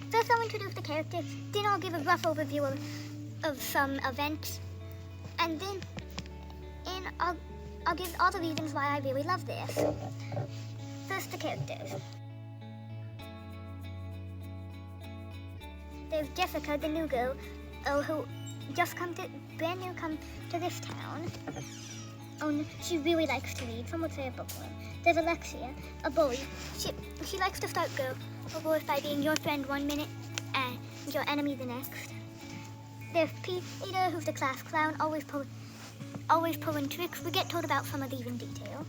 First I'll introduce the characters, then I'll give a rough overview of some events, and then I'll give all the reasons why I really love this. First, the characters. There's Jessica, the new girl, who just brand new come to this town. She really likes to read from what's her bookworm. There's Alexia, a bully. She likes to start girls by being your friend one minute and your enemy the next. There's Peter, who's the class clown, always pulling tricks. We get told about some of these in detail.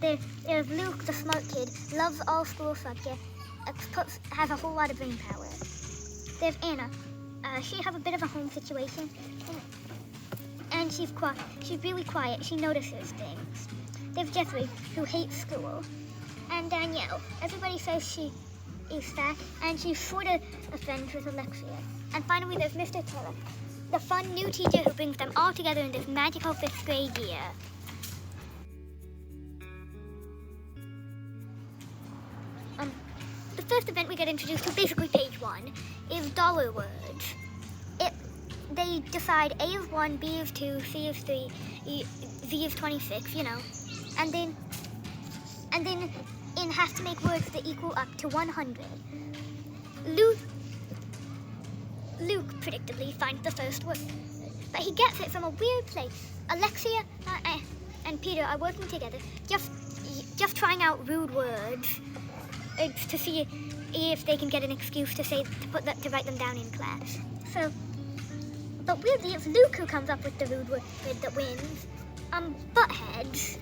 There's Luke, the smart kid, loves all school subjects, has a whole lot of brain power. There's Anna. She has a bit of a home situation, and she's really quiet. She notices things. There's Jeffrey, who hates school, and Danielle. Everybody says she is fat, and she's sort of friends with Alexia. And finally, there's Mr. Terupt, the fun new teacher who brings them all together in this magical 5th grade year. The first event we get introduced to, basically page 1, is dollar words. They decide A is 1, B is 2, C is 3, Z is 26, you know. And then it has to make words that equal up to 100. Luke predictably finds the first word, but he gets it from a weird place. Alexia and Peter are working together, just trying out rude words to see if they can get an excuse to write them down in class. But weirdly, it's Luke who comes up with the rude word that wins. Buttheads.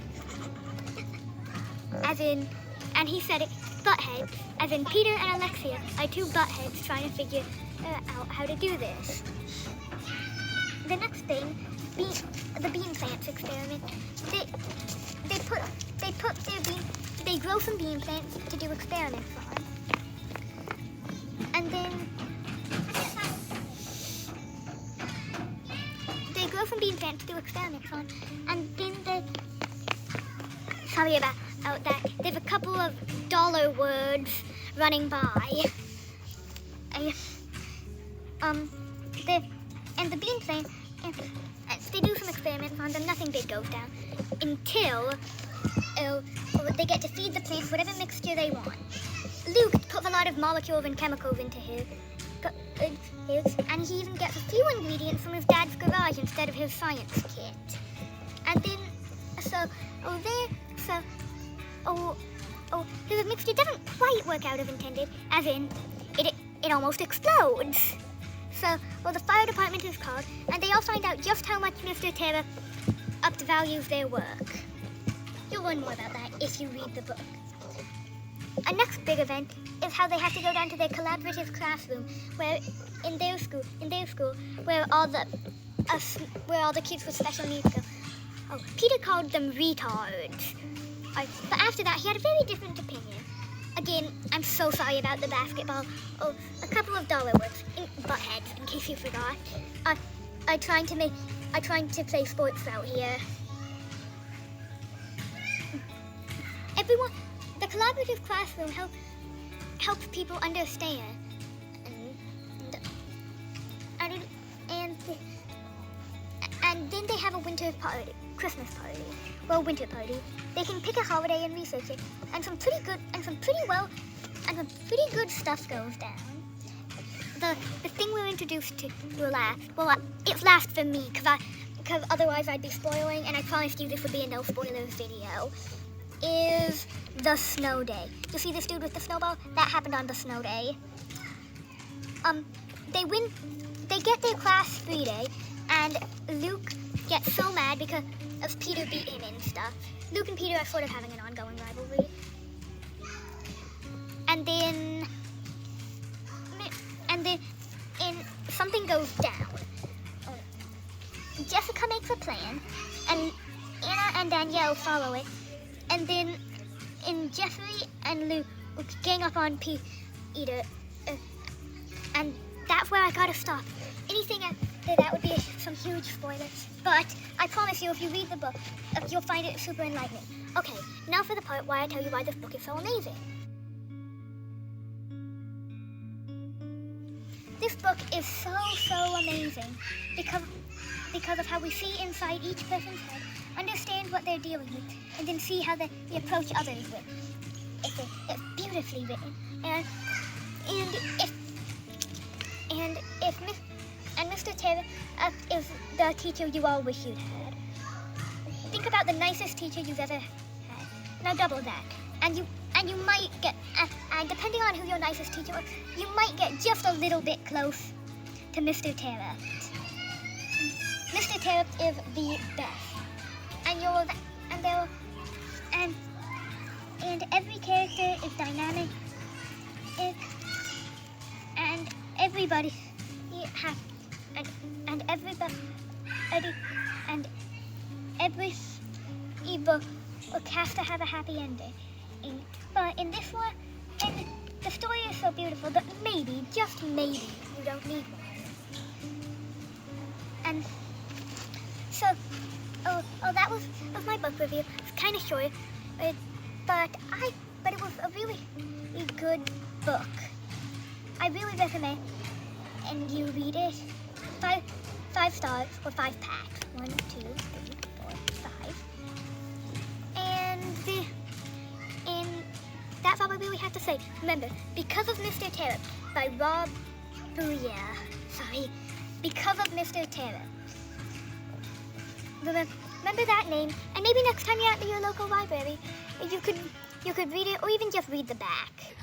And he said it, buttheads, as in Peter and Alexia are two buttheads trying to figure out how to do this. The next thing, the bean plants experiment. They grow some bean plants to do experiments on. And then they grow some bean plants to do experiments on. And then sorry about that. There's a couple of dollar words running by. And the bean plant, they do some experiments on them. Nothing big goes down until they get to feed the plants whatever mixture they want. Luke puts a lot of molecules and chemicals into his, and he even gets a few ingredients from his dad's garage instead of his science kit. And then, his mixture doesn't quite work out as intended, as in, it almost explodes. The fire department is called, and they all find out just how much Mr. Terupt values their work. You'll learn more about that if you read the book. A next big event is how they have to go down to their collaborative classroom, where in their school, where all the kids with special needs go. Peter called them retards. But after that, he had a very different opinion. Again, I'm so sorry about the basketball. A couple of dollar words, buttheads, in case you forgot. I'm trying to play sports out here. The collaborative classroom helps people understand, and then they have a Christmas party. Well, winter party. They can pick a holiday and research it, and some pretty good stuff goes down. The thing we're introduced to last. Well, it's last for me, because otherwise I'd be spoiling, and I promised you this would be a no spoilers video. Is the snow day. You see this dude with the snowball? That happened on the snow day. They get their class free day, and Luke gets so mad because of Peter beating him and stuff. Luke and Peter are sort of having an ongoing rivalry. And then something goes down. Jessica makes a plan, and Anna and Danielle follow it. And then Jeffrey and Luke gang up on Peter, and that's where I gotta stop. Anything after that would be some huge spoilers. But I promise you, if you read the book, you'll find it super enlightening. Okay, now for the part where I tell you why this book is so amazing. this book is so amazing because of how we see inside each person's head, understand what they're dealing with, and then see how they approach others with. It's beautifully written, and Mr. Terupt is the teacher you all wish you'd had. Think about the nicest teacher you've ever had. Now double that, and you might get, and depending on who your nicest teacher was, you might get just a little bit close to Mr. Terupt. Mr. Terupt is the best, and every character is dynamic, and everybody has, and every ebook has to have a happy ending. But in this one, and the story is so beautiful that maybe, just maybe, you don't need one. And so, that was my book review. It's kind of short, but it was a really good book. I really recommend, and you read it. 5 stars for 5 packs. 1, 2, 3, 4, 5. And that's all I really have to say. Remember, Because of Mr. Terupt by Rob Bouillard. Sorry. Because of Mr. Terupt. Remember that name, and maybe next time you're at your local library, you could read it, or even just read the back.